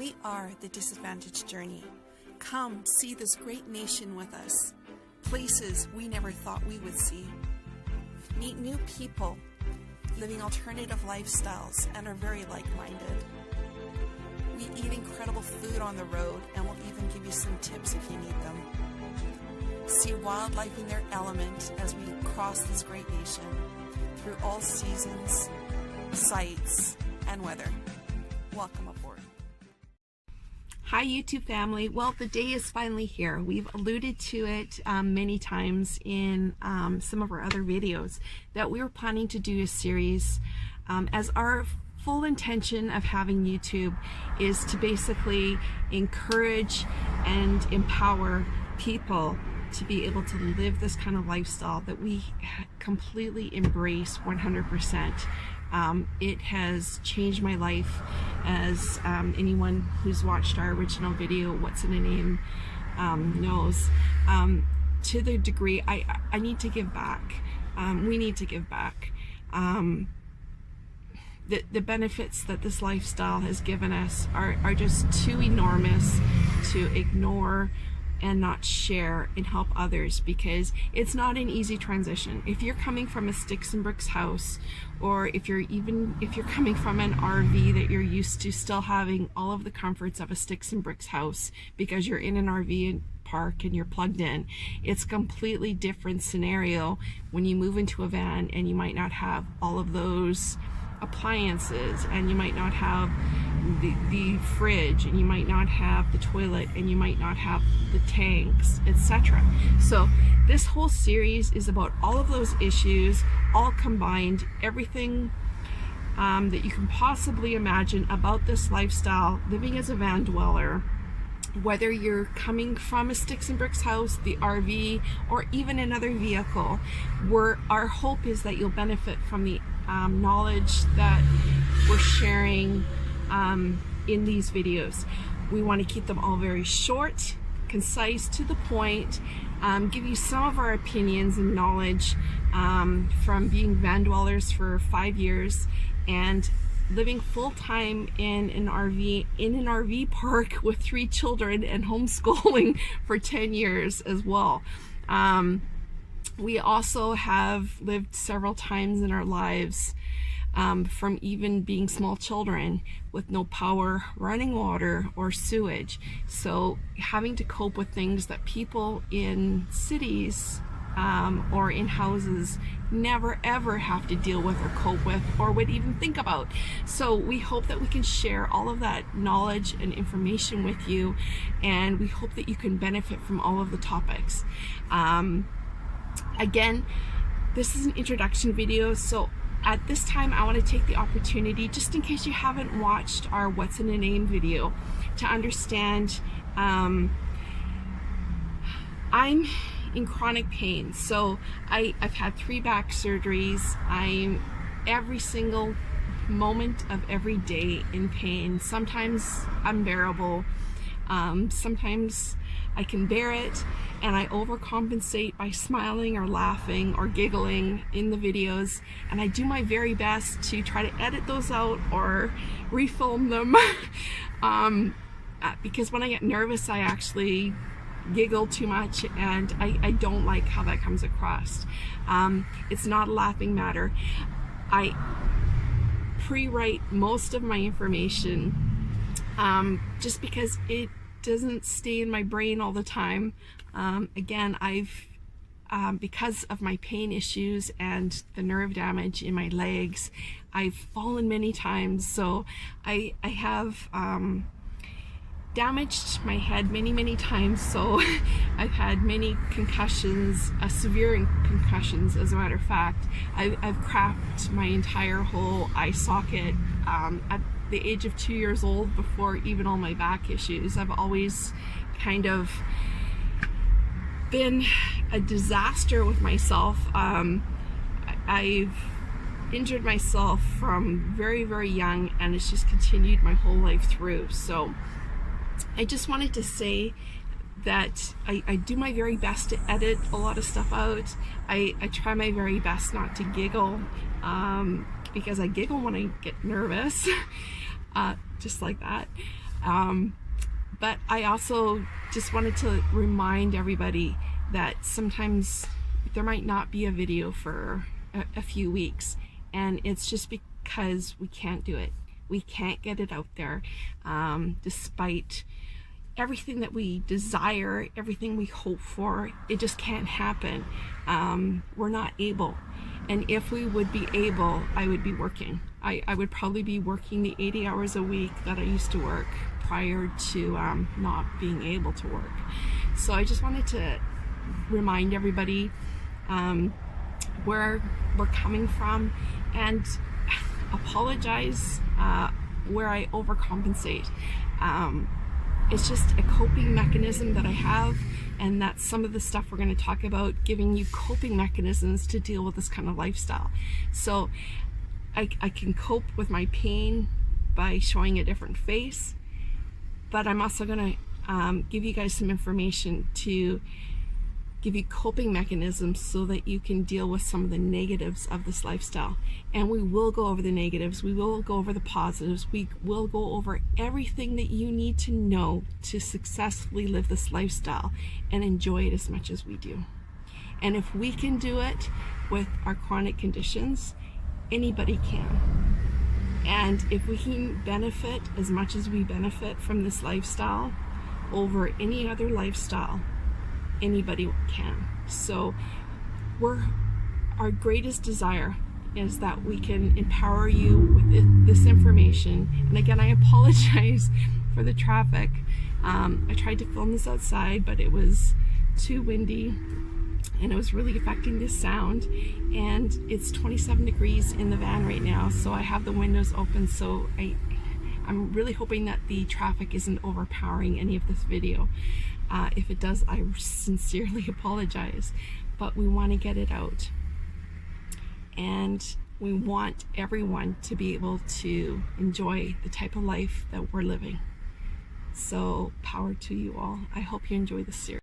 We are the Disadvantaged Journey. Come see this great nation with us. Places we never thought we would see. Meet new people living alternative lifestyles and are very like-minded. We eat incredible food on the road and will even give you some tips if you need them. See wildlife in their element as we cross this great nation through all seasons, sights, and weather. Welcome aboard. Hi YouTube family. Well, the day is finally here. We've alluded to it many times in some of our other videos that we were planning to do a series as our full intention of having YouTube is to basically encourage and empower people to be able to live this kind of lifestyle that we completely embrace 100%. It has changed my life, as anyone who's watched our original video, What's in a Name, knows. To the degree I need to give back. We need to give back. The benefits that this lifestyle has given us are just too enormous to ignore and not share and help others, because it's not an easy transition. If you're coming from a sticks and bricks house, or if you're coming from an RV that you're used to still having all of the comforts of a sticks and bricks house because you're in an RV park and you're plugged in, it's a completely different scenario when you move into a van and you might not have all of those appliances, and you might not have the fridge, and you might not have the toilet, and you might not have the tanks, etc. So this whole series is about all of those issues, all combined, everything that you can possibly imagine about this lifestyle, living as a van dweller, whether you're coming from a sticks and bricks house, the RV, or even another vehicle. Our hope is that you'll benefit from the knowledge that we're sharing in these videos. We want to keep them all very short, concise, to the point, give you some of our opinions and knowledge from being van dwellers for 5 years and living full-time in an RV park with 3 children and homeschooling for 10 years as well. We also have lived several times in our lives from even being small children with no power, running water, or sewage. So having to cope with things that people in cities or in houses never ever have to deal with or cope with or would even think about. So we hope that we can share all of that knowledge and information with you, and we hope that you can benefit from all of the topics. Again, this is an introduction video, so at this time I want to take the opportunity, just in case you haven't watched our What's in a Name video, to understand I'm in chronic pain. So I've had 3 back surgeries. I'm every single moment of every day in pain, sometimes unbearable, sometimes I can bear it, and I overcompensate by smiling or laughing or giggling in the videos, and I do my very best to try to edit those out or refilm them because when I get nervous I actually giggle too much, and I don't like how that comes across. It's not a laughing matter. I pre-write most of my information just because it doesn't stay in my brain all the time. Again, because of my pain issues and the nerve damage in my legs, I've fallen many times, so I have damaged my head many times, so I've had many concussions, severe concussions as a matter of fact. I've cracked my entire whole eye socket at the age of 2 years old, before even all my back issues. I've always kind of been a disaster with myself. I've injured myself from very young, and it's just continued my whole life through. So I just wanted to say that I do my very best to edit a lot of stuff out. I try my very best not to giggle, because I giggle when I get nervous, just like that. But I also just wanted to remind everybody that sometimes there might not be a video for a few weeks, and it's just because we can't do it. We can't get it out there, despite everything that we desire, everything we hope for. It just can't happen. We're not able. And if we would be able, I would be working. I would probably be working the 80 hours a week that I used to work prior to not being able to work. So I just wanted to remind everybody where we're coming from, and apologize where I overcompensate. It's just a coping mechanism that I have, and that's some of the stuff we're going to talk about, giving you coping mechanisms to deal with this kind of lifestyle. So I can cope with my pain by showing a different face, but I'm also going to give you guys some information to give you coping mechanisms so that you can deal with some of the negatives of this lifestyle. And we will go over the negatives, we will go over the positives, we will go over everything that you need to know to successfully live this lifestyle and enjoy it as much as we do. And if we can do it with our chronic conditions, anybody can. And if we can benefit as much as we benefit from this lifestyle over any other lifestyle, anybody can. So our greatest desire is that we can empower you with this information. And again, I apologize for the traffic. I tried to film this outside, but it was too windy and it was really affecting the sound. And it's 27 degrees in the van right now, so I have the windows open, so I'm really hoping that the traffic isn't overpowering any of this video. If it does, I sincerely apologize, but we want to get it out. And we want everyone to be able to enjoy the type of life that we're living. So power to you all. I hope you enjoy this series.